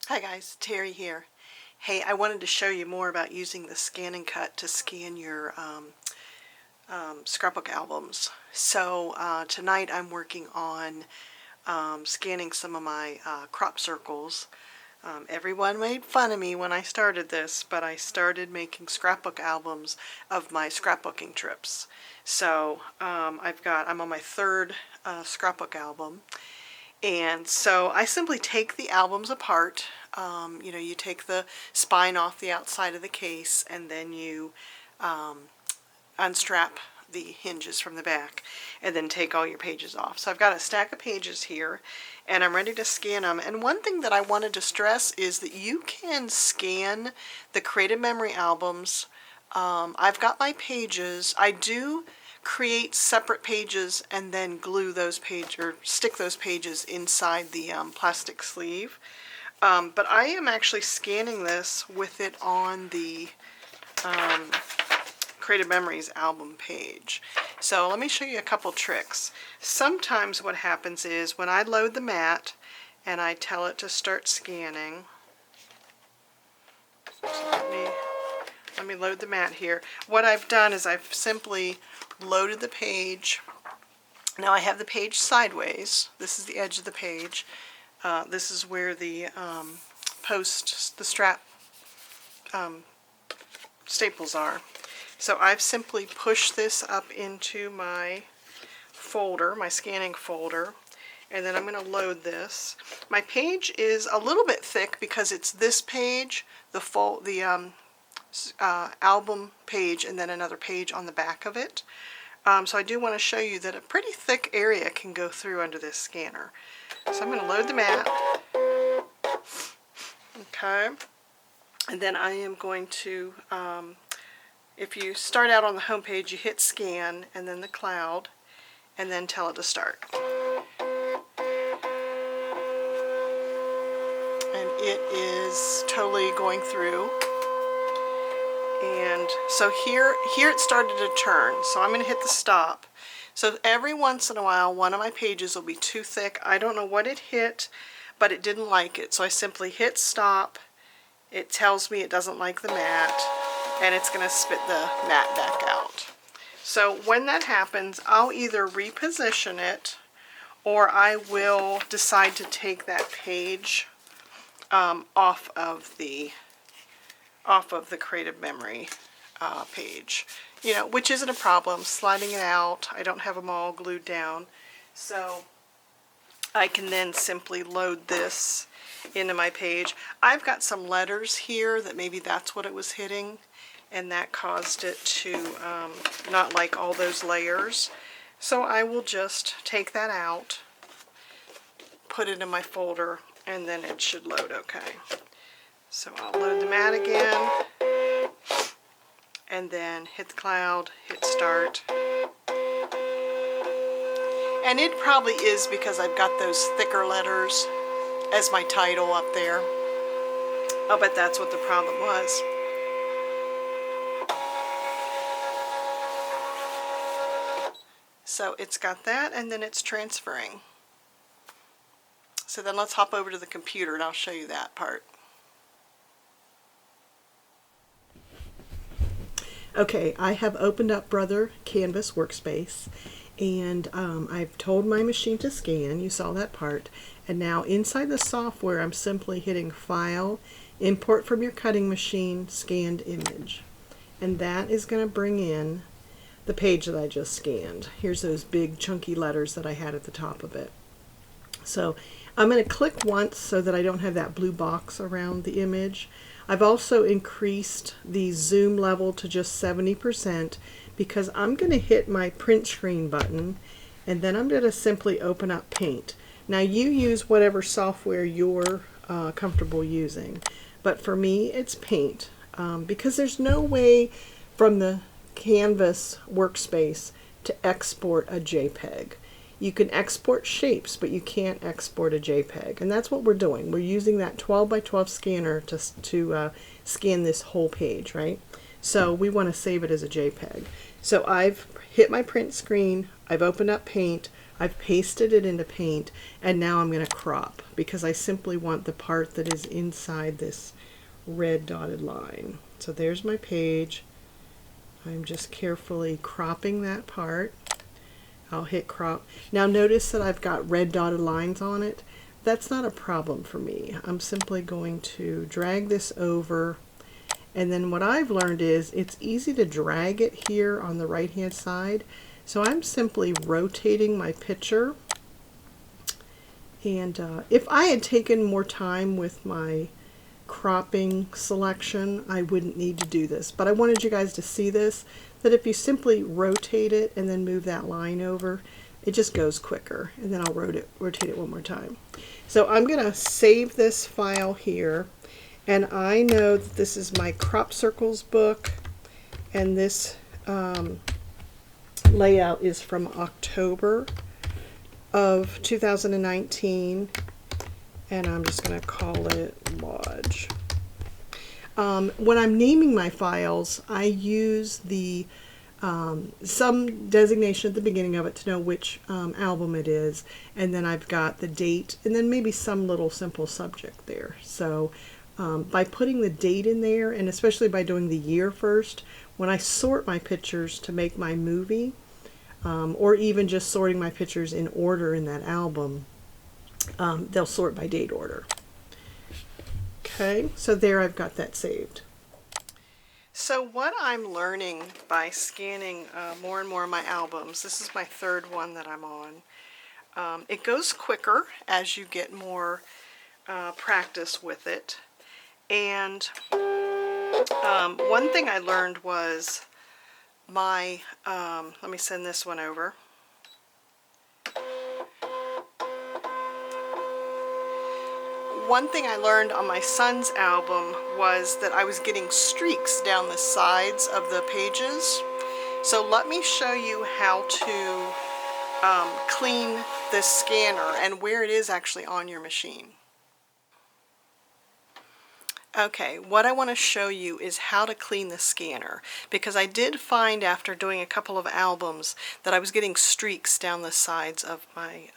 Hi guys, Terry here. Hey, I wanted to show you more about using the scan and cut to scan your scrapbook albums. So tonight I'm working on scanning some of my crop circles. Everyone made fun of me when I started this, but I started making scrapbook albums of my scrapbooking trips. So I'm on my third scrapbook album. And so I simply take the albums apart. You take the spine off the outside of the case, and then you unstrap the hinges from the back, and then take all your pages off. So I've got a stack of pages here, and I'm ready to scan them. And one thing that I wanted to stress is that you can scan the Creative Memory albums. I've got my pages. I do create separate pages and then glue those pages or stick those pages inside the plastic sleeve. But I am actually scanning this with it on the Creative Memories album page. So let me show you a couple tricks. Sometimes what happens is when I load the mat and I tell it to start scanning, so let me load the mat here. What I've done is I've simply loaded the page. Now I have the page sideways. This is the edge of the page. This is where the the strap staples are. So I've simply pushed this up into my folder, my scanning folder, and then I'm going to load this. My page is a little bit thick because it's this page, the album page, and then another page on the back of it. So I do want to show you that a pretty thick area can go through under this scanner. So I'm going to load the mat. Okay. And then I am going to, if you start out on the home page, you hit scan and then the cloud and then tell it to start. And it is totally going through. And so here it started to turn. So I'm going to hit the stop. So every once in a while, one of my pages will be too thick. I don't know what it hit, but it didn't like it. So I simply hit stop. It tells me it doesn't like the mat, and it's going to spit the mat back out. So when that happens, I'll either reposition it, or I will decide to take that page off of the Creative Memory page, which isn't a problem. Sliding it out, I don't have them all glued down, so I can then simply load this into my page. I've got some letters here that maybe that's what it was hitting, and that caused it to not like all those layers. So I will just take that out, put it in my folder, and then it should load okay. So I'll load the mat again, and then hit the cloud, hit start. And it probably is because I've got those thicker letters as my title up there. I'll bet that's what the problem was. So it's got that, and then it's transferring. So then let's hop over to the computer and I'll show you that part. Okay, I have opened up Brother Canvas Workspace, and I've told my machine to scan. You saw that part. And now inside the software, I'm simply hitting File, Import from your cutting machine, Scanned Image. And that is going to bring in the page that I just scanned. Here's those big chunky letters that I had at the top of it. So I'm going to click once so that I don't have that blue box around the image. I've also increased the zoom level to just 70% because I'm going to hit my print screen button, and then I'm going to simply open up Paint. Now you use whatever software you're comfortable using, but for me it's Paint because there's no way from the Canvas workspace to export a JPEG. You can export shapes, but you can't export a JPEG, and that's what we're doing. We're using that 12 by 12 scanner to scan this whole page, right? So we want to save it as a JPEG. So I've hit my print screen, I've opened up Paint, I've pasted it into Paint, and now I'm going to crop because I simply want the part that is inside this red dotted line. So there's my page. I'm just carefully cropping that part. I'll hit crop. Now notice that I've got red dotted lines on it. That's not a problem for me. I'm simply going to drag this over, and then what I've learned is it's easy to drag it here on the right hand side. So I'm simply rotating my picture, and if I had taken more time with my cropping selection, I wouldn't need to do this, but I wanted you guys to see this, that if you simply rotate it and then move that line over, it just goes quicker. And then I'll rotate it one more time. So I'm going to save this file here, and I know that this is my crop circles book, and this layout is from October of 2019, and I'm just going to call it Lodge. When I'm naming my files, I use the some designation at the beginning of it to know which album it is, and then I've got the date, and then maybe some little simple subject there. So by putting the date in there, and especially by doing the year first, when I sort my pictures to make my movie, or even just sorting my pictures in order in that album, they'll sort by date order. Okay, so there I've got that saved. So what I'm learning by scanning more and more of my albums, this is my third one that I'm on, it goes quicker as you get more practice with it. And one thing I learned was my, let me send this one over. One thing I learned on my son's album was that I was getting streaks down the sides of the pages. So let me show you how to clean this scanner and where it is actually on your machine. Okay, what I want to show you is how to clean the scanner, because I did find after doing a couple of albums that I was getting streaks down the sides of my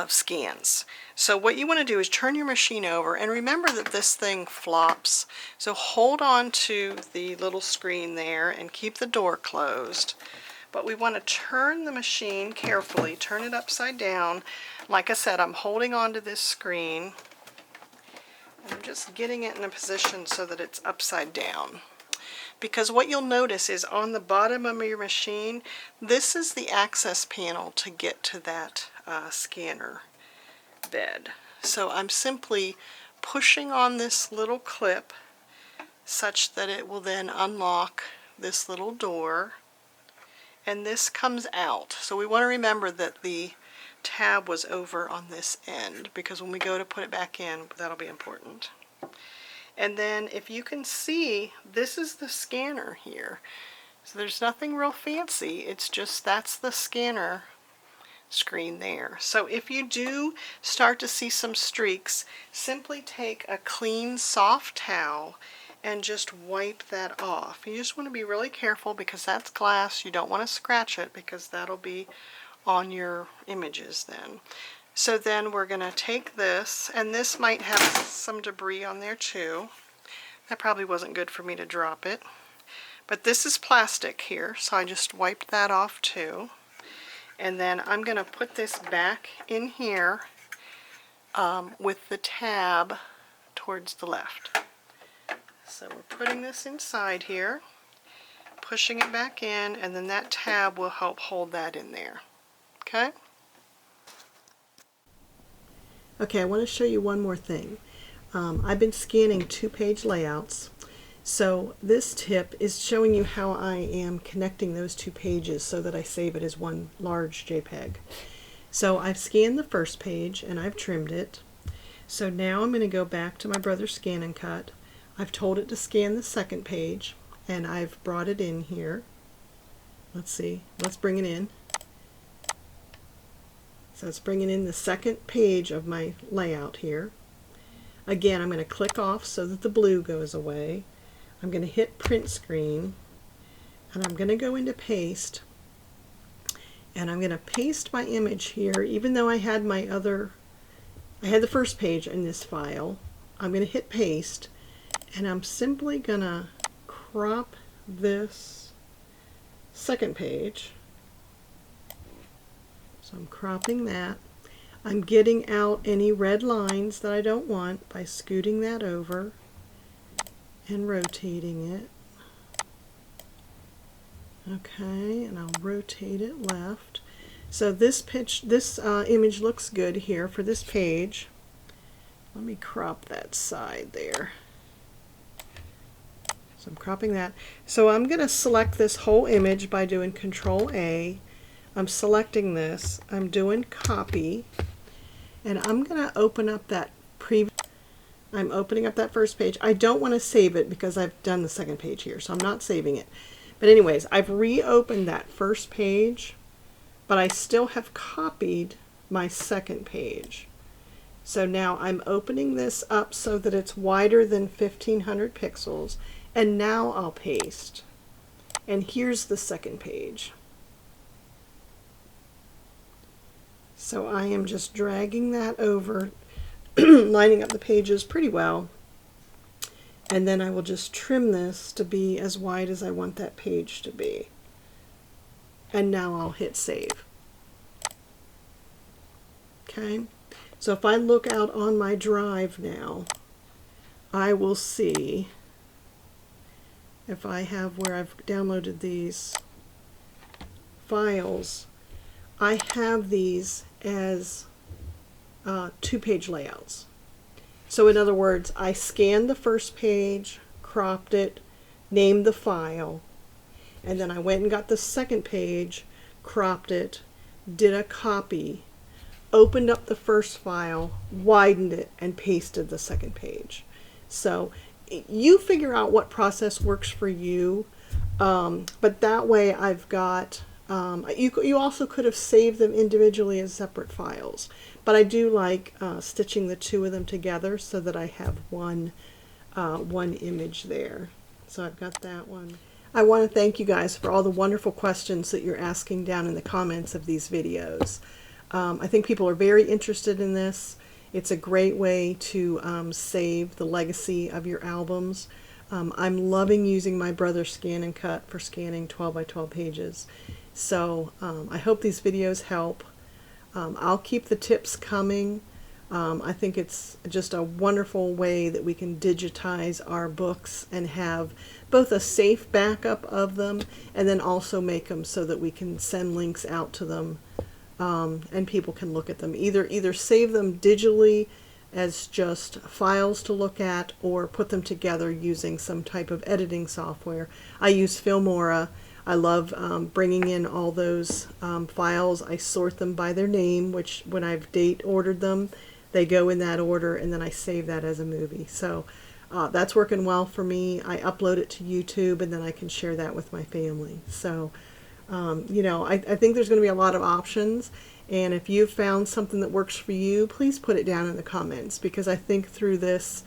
scans. So what you want to do is turn your machine over, and remember that this thing flops, so hold on to the little screen there and keep the door closed. But we want to turn the machine carefully, turn it upside down. Like I said, I'm holding on to this screen. I'm just getting it in a position so that it's upside down. Because what you'll notice is on the bottom of your machine, this is the access panel to get to that scanner bed. So I'm simply pushing on this little clip such that it will then unlock this little door, and this comes out. So we want to remember that the tab was over on this end, because when we go to put it back in, that'll be important. And then if you can see, this is the scanner here. So there's nothing real fancy, it's just that's the scanner screen there. So if you do start to see some streaks, simply take a clean soft towel and just wipe that off. You just want to be really careful because that's glass. You don't want to scratch it because that'll be on your images then. So then we're going to take this, and this might have some debris on there too. That probably wasn't good for me to drop it. But this is plastic here, so I just wiped that off too. And then I'm going to put this back in here with the tab towards the left. So we're putting this inside here, pushing it back in, and then that tab will help hold that in there. Okay? Okay, I want to show you one more thing. I've been scanning 2-page layouts. So this tip is showing you how I am connecting those 2 pages so that I save it as one large JPEG. So I've scanned the first page and I've trimmed it. So now I'm going to go back to my Brother's Scan and Cut. I've told it to scan the second page, and I've brought it in here. Let's see, let's bring it in. So it's bringing in the second page of my layout here. Again, I'm going to click off so that the blue goes away. I'm going to hit print screen, and I'm going to go into paste, And I'm going to paste my image here, even though I had the first page in this file. I'm going to hit paste, and I'm simply going to crop this second page. So I'm cropping that. I'm getting out any red lines that I don't want by scooting that over and rotating it. Okay, and I'll rotate it left. So this image looks good here for this page. Let me crop that side there. So I'm cropping that. So I'm going to select this whole image by doing Control A. I'm selecting this. I'm doing copy. And I'm going to open up that I'm opening up that first page. I don't want to save it because I've done the second page here, so I'm not saving it. But anyways, I've reopened that first page, but I still have copied my second page. So now I'm opening this up so that it's wider than 1500 pixels, and now I'll paste. And here's the second page. So I am just dragging that over, lining up the pages pretty well. And then I will just trim this to be as wide as I want that page to be. And now I'll hit save. Okay, so if I look out on my drive now, I will see, if I have where I've downloaded these files, I have these as two-page layouts. So in other words, I scanned the first page, cropped it, named the file, and then I went and got the second page, cropped it, did a copy, opened up the first file, widened it, and pasted the second page. So you figure out what process works for you, but that way I've got, you also could have saved them individually as separate files. But I do like stitching the two of them together so that I have one image there. So I've got that one. I want to thank you guys for all the wonderful questions that you're asking down in the comments of these videos. I think people are very interested in this. It's a great way to save the legacy of your albums. I'm loving using my Brother Scan and Cut for scanning 12 by 12 pages. So I hope these videos help. I'll keep the tips coming. I think it's just a wonderful way that we can digitize our books and have both a safe backup of them and then also make them so that we can send links out to them and people can look at them. Either save them digitally as just files to look at or put them together using some type of editing software. I use Filmora. I love bringing in all those files. I sort them by their name, which when I've date ordered them, they go in that order, and then I save that as a movie. So that's working well for me. I upload it to YouTube, and then I can share that with my family. So, you know, I think there's going to be a lot of options, and if you've found something that works for you, please put it down in the comments, because I think through this,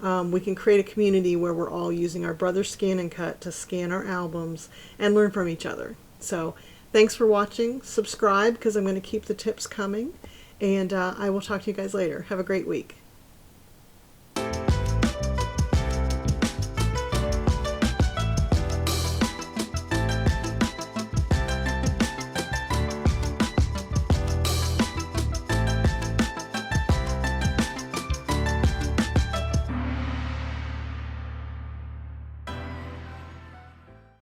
we can create a community where we're all using our Brother Scan and Cut to scan our albums and learn from each other. So thanks for watching. Subscribe, because I'm going to keep the tips coming. And I will talk to you guys later. Have a great week.